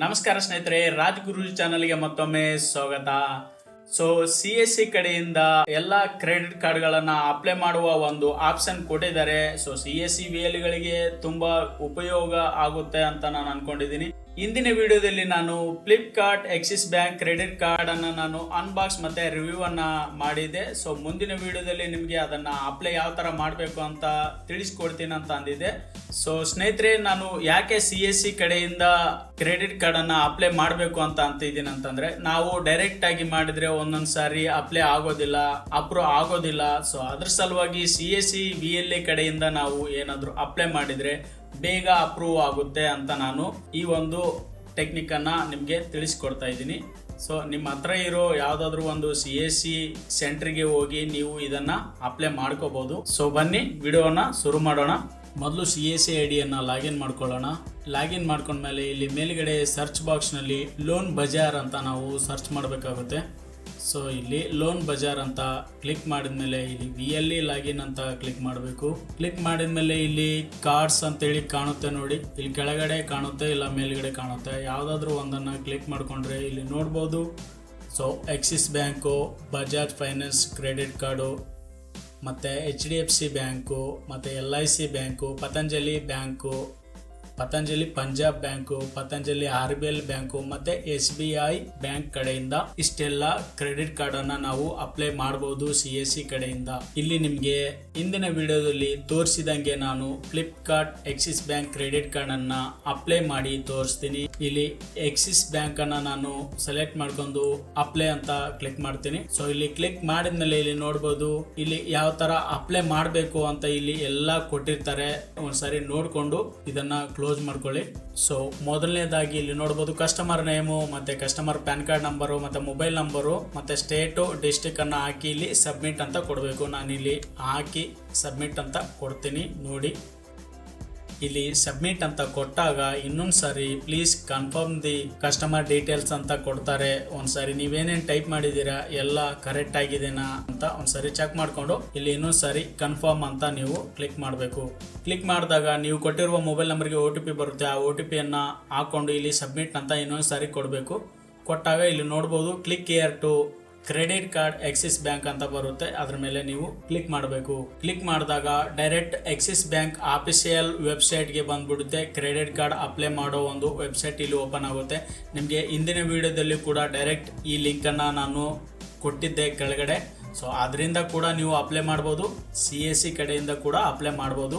ನಮಸ್ಕಾರ ಸ್ನೇಹಿತರೆ, ರಾಜ್ ಗುರು ಚಾನಲ್ಗೆ ಮತ್ತೊಮ್ಮೆ ಸ್ವಾಗತ. ಸಿ ಕಡೆಯಿಂದ ಎಲ್ಲ ಕ್ರೆಡಿಟ್ ಕಾರ್ಡ್ಗಳನ್ನ ಅಪ್ಲೈ ಮಾಡುವ ಒಂದು ಆಪ್ಷನ್ ಕೊಟ್ಟಿದ್ದಾರೆ. CSC ಗಳಿಗೆ ತುಂಬಾ ಉಪಯೋಗ ಆಗುತ್ತೆ ಅಂತ ನಾನು ಅನ್ಕೊಂಡಿದ್ದೀನಿ. ಇಂದಿನ ವಿಡಿಯೋದಲ್ಲಿ ನಾನು Flipkart Axis bank credit card ಅನ್ನ ನಾನು ಅನ್ಬಾಕ್ಸ್ ಮತ್ತೆ ರಿವ್ಯೂ ಅನ್ನ ಮಾಡಿದೆ. ಮುಂದಿನ ವಿಡಿಯೋದಲ್ಲಿ ನಿಮ್ಗೆ ಅದನ್ನ ಅಪ್ಲೈ ಯಾವ ತರ ಮಾಡಬೇಕು ಅಂತ ತಿಳಿಸ್ಕೊಡ್ತೀನಿ ಅಂತ ಅಂದಿದೆ. ಸ್ನೇಹಿತರೆ, ನಾನು ಯಾಕೆ CSC ಕಡೆಯಿಂದ ಕ್ರೆಡಿಟ್ ಕಾರ್ಡ್ ಅನ್ನ ಅಪ್ಲೈ ಮಾಡಬೇಕು ಅಂತ ಅಂತಿದ್ದೀನಿ ಅಂತಂದ್ರೆ, ನಾವು ಡೈರೆಕ್ಟ್ ಆಗಿ ಮಾಡಿದ್ರೆ ಒಂದೊಂದ್ ಸಾರಿ ಅಪ್ಲೈ ಆಗೋದಿಲ್ಲ, ಅಪ್ರೂವ್ ಆಗೋದಿಲ್ಲ. ಅದ್ರ ಸಲುವಾಗಿ CSC VLA ಕಡೆಯಿಂದ ನಾವು ಏನಾದ್ರು ಅಪ್ಲೈ ಮಾಡಿದ್ರೆ ಬೇಗ ಅಪ್ರೂವ್ ಆಗುತ್ತೆ ಅಂತ ನಾನು ಈ ಒಂದು ಟೆಕ್ನಿಕ್ ಅನ್ನ ನಿಮ್ಗೆ ತಿಳಿಸ್ಕೊಡ್ತಾ ಇದ್ದೀನಿ. ನಿಮ್ಮ ಹತ್ರ ಇರೋ ಯಾವ್ದಾದ್ರು ಒಂದು CSC ಸೆಂಟರ್ಗೆ ಹೋಗಿ ನೀವು ಇದನ್ನ ಅಪ್ಲೈ ಮಾಡ್ಕೋಬಹುದು. ಬನ್ನಿ ವಿಡಿಯೋನ ಶುರು ಮಾಡೋಣ. ಮೊದಲು CSC ಐಡಿಯನ್ನ ಲಾಗಿನ್ ಮಾಡ್ಕೊಳ್ಳೋಣ. ಲಾಗಿನ್ ಮಾಡ್ಕೊಂಡ್ಮೇಲೆ ಇಲ್ಲಿ ಮೇಲ್ಗಡೆ ಸರ್ಚ್ ಬಾಕ್ಸ್ ನಲ್ಲಿ ಲೋನ್ ಬಜಾರ್ ಅಂತ ನಾವು ಸರ್ಚ್ ಮಾಡಬೇಕಾಗುತ್ತೆ. ಇಲ್ಲಿ ಲೋನ್ ಬಜಾರ್ ಅಂತ ಕ್ಲಿಕ್ ಮಾಡಿದ್ಮೇಲೆ ಇಲ್ಲಿ VLA ಲಾಗಿನ್ ಅಂತ ಕ್ಲಿಕ್ ಮಾಡಬೇಕು. ಕ್ಲಿಕ್ ಮಾಡಿದ್ಮೇಲೆ ಇಲ್ಲಿ ಕಾರ್ಡ್ಸ್ ಅಂತೇಳಿ ಕಾಣುತ್ತೆ ನೋಡಿ, ಇಲ್ಲಿ ಕೆಳಗಡೆ ಕಾಣುತ್ತೆ ಇಲ್ಲ ಮೇಲ್ಗಡೆ ಕಾಣುತ್ತೆ, ಯಾವುದಾದ್ರೂ ಒಂದನ್ನು ಕ್ಲಿಕ್ ಮಾಡಿಕೊಂಡ್ರೆ ಇಲ್ಲಿ ನೋಡ್ಬೋದು. Axis bank, Bajaj finance credit card, ಮತ್ತು HDFC ಬ್ಯಾಂಕು, ಮತ್ತು LIC bank, Patanjali bank, Patanjali Punjab bank, Patanjali RBL bank ಮತ್ತು SBI ಬ್ಯಾಂಕ್ ಕಡೆಯಿಂದ ಇಷ್ಟೆಲ್ಲ ಕ್ರೆಡಿಟ್ ಕಾರ್ಡ್ ಅನ್ನ ನಾವು ಅಪ್ಲೈ ಮಾಡಬಹುದು CSC ಕಡೆಯಿಂದ. ಇಲ್ಲಿ ನಿಮ್ಗೆ ಇಂದಿನ ವಿಡಿಯೋದಲ್ಲಿ ತೋರಿಸಿದಂಗೆ ನಾನು Flipkart Axis bank credit card ಅನ್ನ ಅಪ್ಲೈ ಮಾಡಿ ತೋರಿಸ್ತೀನಿ. ಇಲ್ಲಿ ಆಕ್ಸಿಸ್ ಬ್ಯಾಂಕ್ ಅನ್ನ ನಾನು ಸೆಲೆಕ್ಟ್ ಮಾಡ್ಕೊಂಡು ಅಪ್ಲೈ ಅಂತ ಕ್ಲಿಕ್ ಮಾಡ್ತೀನಿ. ಇಲ್ಲಿ ಕ್ಲಿಕ್ ಮಾಡಿದ್ಮೇಲೆ ಇಲ್ಲಿ ನೋಡ್ಬೋದು, ಇಲ್ಲಿ ಯಾವ ತರ ಅಪ್ಲೈ ಮಾಡಬೇಕು ಅಂತ ಇಲ್ಲಿ ಎಲ್ಲ ಕೊಟ್ಟಿರ್ತಾರೆ. ಒಂದ್ಸರಿ ನೋಡ್ಕೊಂಡು ಇದನ್ನ ಕ್ಲೋಸ್ ಮಾಡ್ಕೊಳ್ಳಿ. ಮೊದಲನೇದಾಗಿ ಇಲ್ಲಿ ನೋಡಬಹುದು ಕಸ್ಟಮರ್ ನೇಮು, ಮತ್ತೆ ಕಸ್ಟಮರ್ ಪ್ಯಾನ್ ಕಾರ್ಡ್ ನಂಬರು, ಮತ್ತೆ ಮೊಬೈಲ್ ನಂಬರು, ಮತ್ತೆ ಸ್ಟೇಟು ಡಿಸ್ಟ್ರಿಕ್ಟ್ ಅನ್ನ ಹಾಕಿ ಇಲ್ಲಿ ಸಬ್ಮಿಟ್ ಅಂತ ಕೊಡಬೇಕು. ನಾನು ಇಲ್ಲಿ ಹಾಕಿ ಸಬ್ಮಿಟ್ ಅಂತ ಕೊಡ್ತೀನಿ. ನೋಡಿ, ಇಲ್ಲಿ ಸಬ್ಮಿಟ್ ಅಂತ ಕೊಟ್ಟಾಗ ಇನ್ನೊಂದು sorry please confirm the customer details ಅಂತ ಕೊಡ್ತಾರೆ. ಒಂದ್ಸಾರಿ ನೀವೇನೇನು ಟೈಪ್ ಮಾಡಿದ್ದೀರಾ ಎಲ್ಲ ಕರೆಕ್ಟ್ ಆಗಿದೆನಾ ಅಂತ ಒಂದ್ಸರಿ ಚೆಕ್ ಮಾಡ್ಕೊಂಡು ಇಲ್ಲಿ ಇನ್ನೊಂದು ಸಾರಿ ಕನ್ಫರ್ಮ್ ಅಂತ ನೀವು ಕ್ಲಿಕ್ ಮಾಡಬೇಕು. ಕ್ಲಿಕ್ ಮಾಡಿದಾಗ ನೀವು ಕೊಟ್ಟಿರುವ ಮೊಬೈಲ್ ನಂಬರ್ಗೆ OTP ಬರುತ್ತೆ. ಆ OTP ಅನ್ನ ಹಾಕೊಂಡು ಇಲ್ಲಿ ಸಬ್ಮಿಟ್ ಅಂತ ಇನ್ನೊಂದು ಸಾರಿ ಕೊಡಬೇಕು. ಕೊಟ್ಟಾಗ ಇಲ್ಲಿ ನೋಡ್ಬೋದು click here to credit card Axis Bank ಅಂತ ಬರುತ್ತೆ. ಅದ್ರ ಮೇಲೆ ನೀವು ಕ್ಲಿಕ್ ಮಾಡಬೇಕು. ಕ್ಲಿಕ್ ಮಾಡಿದಾಗ ಡೈರೆಕ್ಟ್ ಆಕ್ಸಿಸ್ ಬ್ಯಾಂಕ್ ಆಫಿಷಿಯಲ್ ವೆಬ್ಸೈಟ್ಗೆ ಬಂದ್ಬಿಡುತ್ತೆ. ಕ್ರೆಡಿಟ್ ಕಾರ್ಡ್ ಅಪ್ಲೈ ಮಾಡೋ ಒಂದು ವೆಬ್ಸೈಟ್ ಇಲ್ಲಿ ಓಪನ್ ಆಗುತ್ತೆ. ನಿಮಗೆ ಇಂದಿನ ವಿಡಿಯೋದಲ್ಲಿ ಕೂಡ ಡೈರೆಕ್ಟ್ ಈ ಲಿಂಕನ್ನು ನಾನು ಕೊಟ್ಟಿದ್ದೆ ಕೆಳಗಡೆ. ಅದರಿಂದ ಕೂಡ ನೀವು ಅಪ್ಲೈ ಮಾಡ್ಬೋದು, CSC ಕಡೆಯಿಂದ ಕೂಡ ಅಪ್ಲೈ ಮಾಡ್ಬೋದು.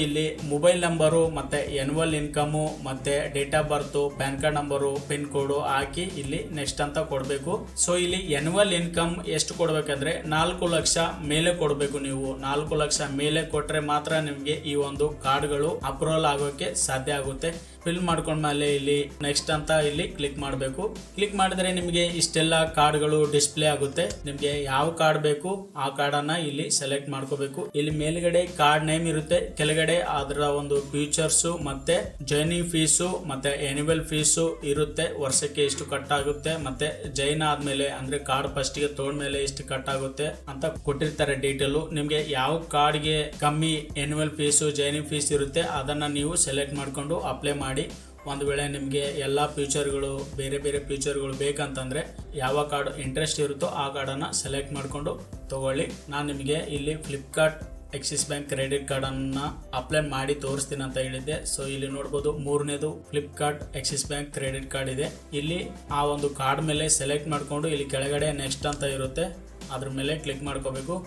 ಇಲ್ಲಿ ಮೊಬೈಲ್ ನಂಬರು ಮತ್ತು ಎನ್ಯುವಲ್ ಇನ್ಕಮು ಮತ್ತು date of birth, PAN card number, pin code ಹಾಕಿ ಇಲ್ಲಿ ನೆಕ್ಸ್ಟ್ ಅಂತ ಕೊಡಬೇಕು. ಇಲ್ಲಿ ಎನ್ಯುವಲ್ ಇನ್ಕಮ್ ಎಷ್ಟು ಕೊಡಬೇಕಂದ್ರೆ 4 ಲಕ್ಷ ಮೇಲೆ ಕೊಡಬೇಕು. ನೀವು 4 ಲಕ್ಷ ಮೇಲೆ ಕೊಟ್ಟರೆ ಮಾತ್ರ ನಿಮಗೆ ಈ ಒಂದು ಕಾರ್ಡ್ಗಳು ಅಪ್ರೂವಲ್ ಆಗೋಕ್ಕೆ ಸಾಧ್ಯ ಆಗುತ್ತೆ. ಫಿಲ್ ಮಾಡ್ಕೊಂಡ್ಮೇಲೆ ಇಲ್ಲಿ ನೆಕ್ಸ್ಟ್ ಅಂತ ಇಲ್ಲಿ ಕ್ಲಿಕ್ ಮಾಡಬೇಕು. ಕ್ಲಿಕ್ ಮಾಡಿದ್ರೆ ನಿಮಗೆ ಇಷ್ಟೆಲ್ಲ ಕಾರ್ಡ್ಗಳು ಡಿಸ್ಪ್ಲೇ ಆಗುತ್ತೆ. ನಿಮಗೆ ಯಾವ ಕಾರ್ಡ್ ಬೇಕು ಆ ಕಾರ್ಡ್ ಅನ್ನ ಇಲ್ಲಿ ಸೆಲೆಕ್ಟ್ ಮಾಡ್ಕೋಬೇಕು. ಇಲ್ಲಿ ಮೇಲ್ಗಡೆ ಕಾರ್ಡ್ ನೇಮ್ ಇರುತ್ತೆ, ಕೆಳಗಡೆ ಅದರ ಒಂದು ಫ್ಯೂಚರ್ಸ್ ಮತ್ತೆ ಜಾಯ್ನಿಂಗ್ ಫೀಸು ಮತ್ತೆ ಆನ್ಯುವಲ್ ಫೀಸು ಇರುತ್ತೆ. ವರ್ಷಕ್ಕೆ ಎಷ್ಟು ಕಟ್ ಆಗುತ್ತೆ, ಮತ್ತೆ ಜಾಯಿನ್ ಆದ್ಮೇಲೆ ಅಂದ್ರೆ ಕಾರ್ಡ್ ಫಸ್ಟ್ ಗೆ ತಗೊಂಡ್ಮೇಲೆ ಎಷ್ಟು ಕಟ್ ಆಗುತ್ತೆ ಅಂತ ಕೊಟ್ಟಿರ್ತಾರೆ ಡೀಟೇಲ್. ನಿಮ್ಗೆ ಯಾವ ಕಾರ್ಡ್ಗೆ ಕಮ್ಮಿ ಆನ್ಯುವಲ್ ಫೀಸು ಜಾಯ್ನಿಂಗ್ ಫೀಸ್ ಇರುತ್ತೆ ಅದನ್ನ ನೀವು ಸೆಲೆಕ್ಟ್ ಮಾಡ್ಕೊಂಡು ಅಪ್ಲೈ ಮಾಡಿ. ಒಂದು ವೇಳೆ ನಿಮಗೆ ಎಲ್ಲ ಫ್ಯೂಚರ್ಗಳು ಬೇರೆ ಬೇರೆ ಫ್ಯೂಚರ್ಗಳು ಬೇಕಂತಂದರೆ ಯಾವ ಕಾರ್ಡ್ ಇಂಟ್ರೆಸ್ಟ್ ಇರುತ್ತೋ ಆ ಕಾರ್ಡನ್ನು ಸೆಲೆಕ್ಟ್ ಮಾಡಿಕೊಂಡು ತಗೊಳ್ಳಿ. ನಾನು ನಿಮಗೆ ಇಲ್ಲಿ ಫ್ಲಿಪ್ಕಾರ್ಟ್ ಆಕ್ಸಿಸ್ ಬ್ಯಾಂಕ್ ಕ್ರೆಡಿಟ್ ಕಾರ್ಡನ್ನು ಅಪ್ಲೈ ಮಾಡಿ ತೋರಿಸ್ತೀನಿ ಅಂತ ಹೇಳಿದ್ದೆ. ಇಲ್ಲಿ ನೋಡ್ಬೋದು ಮೂರನೇದು Flipkart Axis bank credit card ಇದೆ. ಇಲ್ಲಿ ಆ ಒಂದು ಕಾರ್ಡ್ ಮೇಲೆ ಸೆಲೆಕ್ಟ್ ಮಾಡಿಕೊಂಡು ಇಲ್ಲಿ ಕೆಳಗಡೆ ನೆಕ್ಸ್ಟ್ ಅಂತ ಇರುತ್ತೆ, ಅದ್ರ ಮೇಲೆ ಕ್ಲಿಕ್ ಮಾಡ್ಕೋಬೇಕು.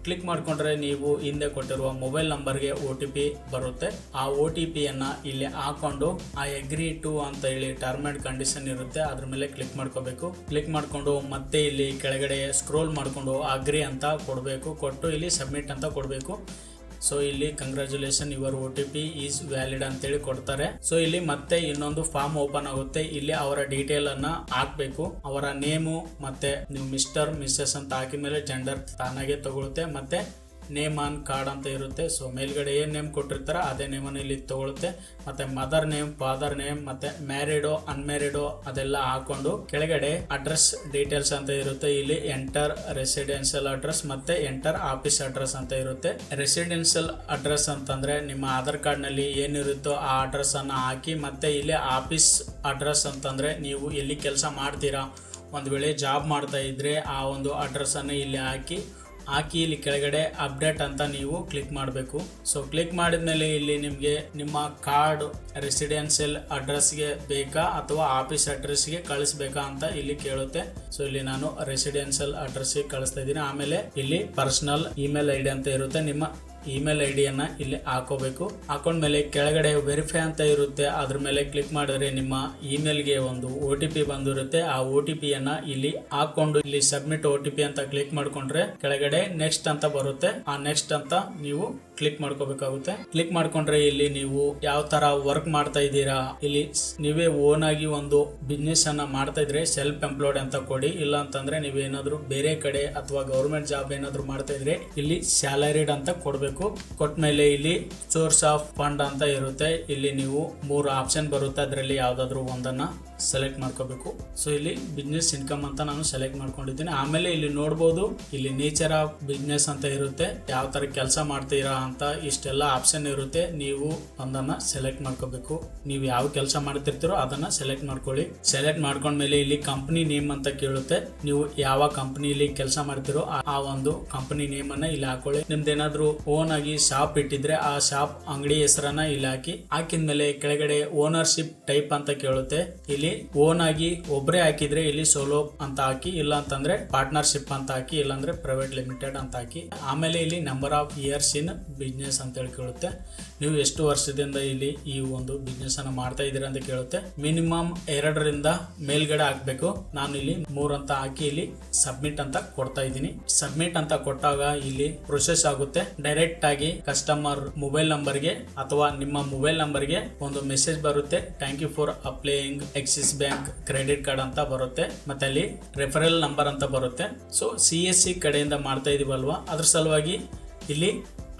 ಕ್ಲಿಕ್ ಮಾಡಿಕೊಂಡ್ರೆ ನೀವು ಹಿಂದೆ ಕೊಟ್ಟಿರುವ ಮೊಬೈಲ್ ನಂಬರ್ಗೆ OTP ಬರುತ್ತೆ. ಆ OTPಯನ್ನು ಇಲ್ಲಿ ಹಾಕೊಂಡು ಆ ಅಗ್ರಿ ಟು ಅಂತ ಹೇಳಿ ಟರ್ಮ್ ಅಂಡ್ ಕಂಡೀಷನ್ ಇರುತ್ತೆ, ಅದ್ರ ಮೇಲೆ ಕ್ಲಿಕ್ ಮಾಡ್ಕೋಬೇಕು. ಕ್ಲಿಕ್ ಮಾಡಿಕೊಂಡು ಮತ್ತೆ ಇಲ್ಲಿ ಕೆಳಗಡೆ ಸ್ಕ್ರೋಲ್ ಮಾಡಿಕೊಂಡು ಅಗ್ರಿ ಅಂತ ಕೊಡಬೇಕು. ಕೊಟ್ಟು ಇಲ್ಲಿ ಸಬ್ಮಿಟ್ ಅಂತ ಕೊಡಬೇಕು. ಇಲ್ಲಿ congratulation your OTP is valid ಅಂತೇಳಿ ಕೊಡ್ತಾರೆ. ಇಲ್ಲಿ ಮತ್ತೆ ಇನ್ನೊಂದು ಫಾರ್ಮ್ ಓಪನ್ ಆಗುತ್ತೆ. ಇಲ್ಲಿ ಅವರ ಡೀಟೇಲ್ ಅನ್ನ ಹಾಕ್ಬೇಕು. ಅವರ ನೇಮು ಮತ್ತೆ ನೀವು ಮಿಸ್ಟರ್ ಮಿಸ್ಸಸ್ ಅಂತ ಹಾಕಿದ ಮೇಲೆ ಜೆಂಡರ್ ತಾನಾಗೆ ತಗೊಳುತ್ತೆ. ಮತ್ತೆ ನೇಮ್ ಆನ್ ಕಾರ್ಡ್ ಅಂತ ಇರುತ್ತೆ. ಸೊ ಮೇಲ್ಗಡೆ ಏನ್ ನೇಮ್ ಕೊಟ್ಟಿರ್ತಾರ ಅದೇ ನೇಮನ್ನು ಇಲ್ಲಿ ತಗೊಳುತ್ತೆ. ಮತ್ತೆ ಮದರ್ ನೇಮ್, ಫಾದರ್ ನೇಮ್, ಮತ್ತೆ ಮ್ಯಾರಿಡೋ ಅನ್ಮ್ಯಾರಿಡೋ ಅದೆಲ್ಲ ಹಾಕೊಂಡು ಕೆಳಗಡೆ ಅಡ್ರೆಸ್ ಡೀಟೇಲ್ಸ್ ಅಂತ ಇರುತ್ತೆ. ಇಲ್ಲಿ ಎಂಟರ್ ರೆಸಿಡೆನ್ಷಿಯಲ್ ಅಡ್ರೆಸ್ ಮತ್ತೆ ಎಂಟರ್ ಆಫೀಸ್ ಅಡ್ರೆಸ್ ಅಂತ ಇರುತ್ತೆ. ರೆಸಿಡೆನ್ಷಿಯಲ್ ಅಡ್ರೆಸ್ ಅಂತಂದ್ರೆ ನಿಮ್ಮ ಆಧಾರ್ ಕಾರ್ಡ್ ನಲ್ಲಿ ಏನಿರುತ್ತೋ ಆ ಅಡ್ರೆಸ್ ಅನ್ನ ಹಾಕಿ, ಮತ್ತೆ ಇಲ್ಲಿ ಆಫೀಸ್ ಅಡ್ರೆಸ್ ಅಂತಂದ್ರೆ ನೀವು ಎಲ್ಲಿ ಕೆಲಸ ಮಾಡ್ತೀರಾ, ಒಂದು ವೇಳೆ ಜಾಬ್ ಮಾಡ್ತಾ ಇದ್ರೆ ಆ ಒಂದು ಅಡ್ರೆಸ್ ಅನ್ನು ಇಲ್ಲಿ ಹಾಕಿ ಇಲ್ಲಿ ಕೆಳಗಡೆ ಅಪ್ಡೇಟ್ ಅಂತ ನೀವು ಕ್ಲಿಕ್ ಮಾಡಬೇಕು. ಸೊ ಕ್ಲಿಕ್ ಮಾಡಿದ್ಮೇಲೆ ಇಲ್ಲಿ ನಿಮಗೆ ನಿಮ್ಮ ಕಾರ್ಡ್ ರೆಸಿಡೆನ್ಷಿಯಲ್ ಅಡ್ರೆಸ್ಗೆ ಬೇಕಾ ಅಥವಾ ಆಫೀಸ್ ಅಡ್ರೆಸ್ಗೆ ಕಳಿಸ್ಬೇಕಾ ಅಂತ ಇಲ್ಲಿ ಕೇಳುತ್ತೆ. ಸೊ ಇಲ್ಲಿ ನಾನು ರೆಸಿಡೆನ್ಷಿಯಲ್ ಅಡ್ರೆಸ್ಗೆ ಕಳಿಸ್ತಾ ಇದ್ದೀನಿ. ಆಮೇಲೆ ಇಲ್ಲಿ ಪರ್ಸನಲ್ ಇಮೇಲ್ ಐಡಿ ಅಂತ ಇರುತ್ತೆ. ನಿಮ್ಮ ಇಮೇಲ್ ಐಡಿಯನ್ನ ಇಲ್ಲಿ ಹಾಕೋಬೇಕು. ಹಾಕೊಂಡ್ಮೇಲೆ ಕೆಳಗಡೆ ವೆರಿಫೈ ಅಂತ ಇರುತ್ತೆ, ಅದ್ರ ಮೇಲೆ ಕ್ಲಿಕ್ ಮಾಡಿದ್ರೆ ನಿಮ್ಮ ಇಮೇಲ್ಗೆ ಒಂದು OTP ಬಂದಿರುತ್ತೆ. ಆ OTP ಯನ್ನ ಇಲ್ಲಿ ಹಾಕೊಂಡು ಇಲ್ಲಿ ಸಬ್ಮಿಟ್ OTP ಅಂತ ಕ್ಲಿಕ್ ಮಾಡ್ಕೊಂಡ್ರೆ ಕೆಳಗಡೆ ನೆಕ್ಸ್ಟ್ ಅಂತ ಬರುತ್ತೆ. ಆ ನೆಕ್ಸ್ಟ್ ಅಂತ ನೀವು ಕ್ಲಿಕ್ ಮಾಡ್ಕೋಬೇಕಾಗುತ್ತೆ. ಕ್ಲಿಕ್ ಮಾಡ್ಕೊಂಡ್ರೆ ಇಲ್ಲಿ ನೀವು ಯಾವ ತರ ವರ್ಕ್ ಮಾಡ್ತಾ ಇದ್ದೀರಾ, ಇಲ್ಲಿ ನೀವೇ ಓನ್ ಆಗಿ ಒಂದು ಬಿಸ್ನೆಸ್ ಅನ್ನ ಮಾಡ್ತಾ ಇದ್ರೆ ಸೆಲ್ಫ್ ಎಂಪ್ಲಾಯ್ಡ್ ಅಂತ ಕೊಡಿ. ಇಲ್ಲ ಅಂತಂದ್ರೆ ನೀವೇನಾದ್ರೂ ಬೇರೆ ಕಡೆ ಅಥವಾ ಗೌರ್ಮೆಂಟ್ ಜಾಬ್ ಏನಾದ್ರು ಮಾಡ್ತಾ ಇದ್ರೆ ಇಲ್ಲಿ ಸ್ಯಾಲರಿಡ್ ಅಂತ ಕೊಡ್ಬೇಕು. ಕೊಟ್ಮೇಲೆ ಇಲ್ಲಿ ಸೋರ್ಸ್ ಆಫ್ ಫಂಡ್ ಅಂತ ಇರುತ್ತೆ. ಇಲ್ಲಿ ನೀವು 3 ಆಪ್ಷನ್ ಬರುತ್ತೆ, ಅದರಲ್ಲಿ ಯಾವ್ದಾದ್ರು ಒಂದನ್ನ ಸೆಲೆಕ್ಟ್ ಮಾಡ್ಕೋಬೇಕು. ಸೊ ಇಲ್ಲಿ ಬಿಸ್ನೆಸ್ ಇನ್ಕಮ್ ಅಂತ ನಾನು ಸೆಲೆಕ್ಟ್ ಮಾಡ್ಕೊಂಡಿದ್ದೀನಿ. ಆಮೇಲೆ ಇಲ್ಲಿ ನೋಡಬಹುದು, ಇಲ್ಲಿ ನೇಚರ್ ಆಫ್ ಬಿಸ್ನೆಸ್ ಅಂತ ಇರುತ್ತೆ, ಯಾವ ತರ ಕೆಲಸ ಮಾಡ್ತೀರಾ ಅಂತ ಇಷ್ಟೆಲ್ಲ ಆಪ್ಷನ್ ಇರುತ್ತೆ. ನೀವು ಒಂದನ್ನ ಸೆಲೆಕ್ಟ್ ಮಾಡ್ಕೋಬೇಕು. ನೀವು ಯಾವ ಕೆಲಸ ಮಾಡ್ತಿರ್ತೀರೋ ಅದನ್ನ ಸೆಲೆಕ್ಟ್ ಮಾಡ್ಕೊಳ್ಳಿ. ಸೆಲೆಕ್ಟ್ ಮಾಡ್ಕೊಂಡ್ಮೇಲೆ ಇಲ್ಲಿ ಕಂಪನಿ ನೇಮ್ ಅಂತ ಕೇಳುತ್ತೆ. ನೀವು ಯಾವ ಕಂಪನಿಯಲ್ಲಿ ಕೆಲಸ ಮಾಡ್ತಿರೋ ಆ ಒಂದು ಕಂಪನಿ ನೇಮ್ ಅನ್ನ ಇಲ್ಲಿ ಹಾಕೊಳ್ಳಿ. ನಿಮ್ದೇನಾದ್ರೂ ಓನ್ ಆಗಿ ಶಾಪ್ ಇಟ್ಟಿದ್ರೆ ಆ ಶಾಪ್ ಅಂಗಡಿ ಹೆಸರನ್ನ ಇಲ್ಲಿ ಹಾಕಿದ್ಮೇಲೆ ಕೆಳಗಡೆ ಓನರ್ಶಿಪ್ ಟೈಪ್ ಅಂತ ಕೇಳುತ್ತೆ. ಇಲ್ಲಿ ಓನ್ ಆಗಿ ಒಬ್ಬರೇ ಹಾಕಿದ್ರೆ ಇಲ್ಲಿ ಸೋಲೋ ಅಂತ ಹಾಕಿ, ಇಲ್ಲ ಅಂತಂದ್ರೆ ಪಾರ್ಟ್ನರ್ಶಿಪ್ ಅಂತ ಹಾಕಿ, ಇಲ್ಲಾಂದ್ರೆ ಪ್ರೈವೇಟ್ ಲಿಮಿಟೆಡ್ ಅಂತ ಹಾಕಿ. ಆಮೇಲೆ ಇಲ್ಲಿ number of years in business ಅಂತ ಹೇಳಿ ಕೇಳುತ್ತೆ. ನೀವು ಎಷ್ಟು ವರ್ಷದಿಂದ ಇಲ್ಲಿ ಈ ಒಂದು ಬಿಸ್ನೆಸ್ ಅನ್ನ ಮಾಡ್ತಾ ಇದೀರಾ ಅಂತ ಕೇಳುತ್ತೆ. ಮಿನಿಮಮ್ 2ರಿಂದ ಮೇಲ್ಗಡೆ ಹಾಕ್ಬೇಕು. ನಾನು ಇಲ್ಲಿ 3 ಅಂತ ಹಾಕಿ ಇಲ್ಲಿ ಸಬ್ಮಿಟ್ ಅಂತ ಕೊಡ್ತಾ ಇದ್ದೀನಿ. ಸಬ್ಮಿಟ್ ಅಂತ ಕೊಟ್ಟಾಗ ಇಲ್ಲಿ ಪ್ರೊಸೆಸ್ ಆಗುತ್ತೆ. ಡೈರೆಕ್ಟ್ ಆಗಿ ಕಸ್ಟಮರ್ ಮೊಬೈಲ್ ನಂಬರ್ಗೆ ಅಥವಾ ನಿಮ್ಮ ಮೊಬೈಲ್ ನಂಬರ್ಗೆ ಒಂದು ಮೆಸೇಜ್ ಬರುತ್ತೆ, thank you for applying Axis Bank credit card ಅಂತ ಬರುತ್ತೆ. ಮತ್ತೆ ಅಲ್ಲಿ ರೆಫರಲ್ ನಂಬರ್ ಅಂತ ಬರುತ್ತೆ. ಸೊ CSC ಕಡೆಯಿಂದ ಮಾಡ್ತಾ ಇದೀವಲ್ವಾ, ಅದ್ರ ಸಲುವಾಗಿ ಇಲ್ಲಿ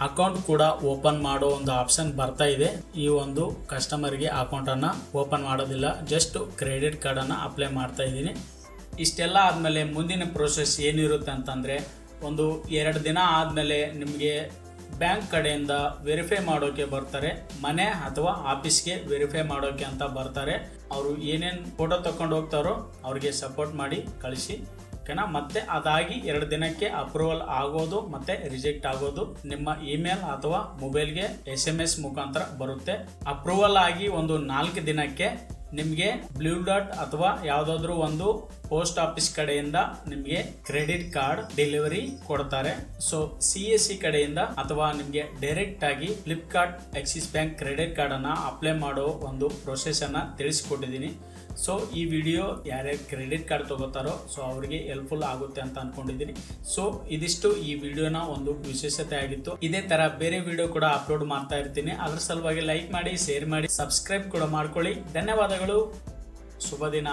ಅಕೌಂಟ್ ಕೂಡ ಓಪನ್ ಮಾಡೋ ಒಂದು ಆಪ್ಷನ್ ಬರ್ತಾ ಇದೆ. ಈ ಒಂದು ಕಸ್ಟಮರ್ಗೆ ಅಕೌಂಟ್ ಅನ್ನ ಓಪನ್ ಮಾಡೋದಿಲ್ಲ, ಜಸ್ಟ್ ಕ್ರೆಡಿಟ್ ಕಾರ್ಡ್ ಅನ್ನ ಅಪ್ಲೈ ಮಾಡ್ತಾ ಇದ್ದೀನಿ. ಇಷ್ಟೆಲ್ಲ ಆದ್ಮೇಲೆ ಮುಂದಿನ ಪ್ರೋಸೆಸ್ ಏನಿರುತ್ತೆ ಅಂತಂದ್ರೆ, ಒಂದು 2 ದಿನ ಆದ್ಮೇಲೆ ನಿಮಗೆ ಬ್ಯಾಂಕ್ ಕಡೆಯಿಂದ ವೆರಿಫೈ ಮಾಡೋಕೆ ಬರ್ತಾರೆ. ಮನೆ ಅಥವಾ ಆಫೀಸ್ಗೆ ವೆರಿಫೈ ಮಾಡೋಕೆ ಅಂತ ಬರ್ತಾರೆ. ಅವರು ಏನೇನು ಫೋಟೋ ತಕೊಂಡು ಹೋಗ್ತಾರೋ ಅವ್ರಿಗೆ ಸಪೋರ್ಟ್ ಮಾಡಿ ಕಳಿಸಿ, ಓಕೆನಾ. ಮತ್ತೆ ಅದಾಗಿ 2 ದಿನಕ್ಕೆ ಅಪ್ರೂವಲ್ ಆಗೋದು ಮತ್ತೆ ರಿಜೆಕ್ಟ್ ಆಗೋದು ನಿಮ್ಮ ಇಮೇಲ್ ಅಥವಾ ಮೊಬೈಲ್ಗೆ SMS ಮುಖಾಂತರ ಬರುತ್ತೆ. ಅಪ್ರೂವಲ್ ಆಗಿ ಒಂದು 4 ದಿನಕ್ಕೆ ನಿಮಗೆ ಬ್ಲೂ ಡಾಟ್ ಅಥವಾ ಯಾವುದಾದ್ರೂ ಒಂದು ಪೋಸ್ಟ್ ಆಫೀಸ್ ಕಡೆಯಿಂದ ನಿಮಗೆ ಕ್ರೆಡಿಟ್ ಕಾರ್ಡ್ ಡೆಲಿವರಿ ಕೊಡ್ತಾರೆ. ಸೊ CSC ಕಡೆಯಿಂದ ಅಥವಾ ನಿಮಗೆ ಡೈರೆಕ್ಟ್ ಆಗಿ Flipkart Axis bank credit card ಅನ್ನ ಅಪ್ಲೈ ಮಾಡೋ ಒಂದು ಪ್ರೊಸೆಸ್ ಅನ್ನ ತಿಳಿಸ್ಕೊಟ್ಟಿದ್ದೀನಿ. ಸೊ ಈ ವಿಡಿಯೋ ಯಾರ್ಯಾರು ಕ್ರೆಡಿಟ್ ಕಾರ್ಡ್ ತಗೋತಾರೋ ಸೊ ಅವರಿಗೆ ಹೆಲ್ಪ್ಫುಲ್ ಆಗುತ್ತೆ ಅಂತ ಅನ್ಕೊಂಡಿದ್ದೀನಿ. ಸೊ ಇದಿಷ್ಟು ಈ ವಿಡಿಯೋನ ಒಂದು ವಿಶೇಷತೆ ಆಗಿತ್ತು. ಇದೇ ತರ ಬೇರೆ ವಿಡಿಯೋ ಕೂಡ ಅಪ್ಲೋಡ್ ಮಾಡ್ತಾ ಇರ್ತೀನಿ. ಅದ್ರ ಸಲುವಾಗಿ ಲೈಕ್ ಮಾಡಿ, ಶೇರ್ ಮಾಡಿ, ಸಬ್ಸ್ಕ್ರೈಬ್ ಕೂಡ ಮಾಡ್ಕೊಳ್ಳಿ. ಧನ್ಯವಾದಗಳು. ಶುಭ ದಿನ.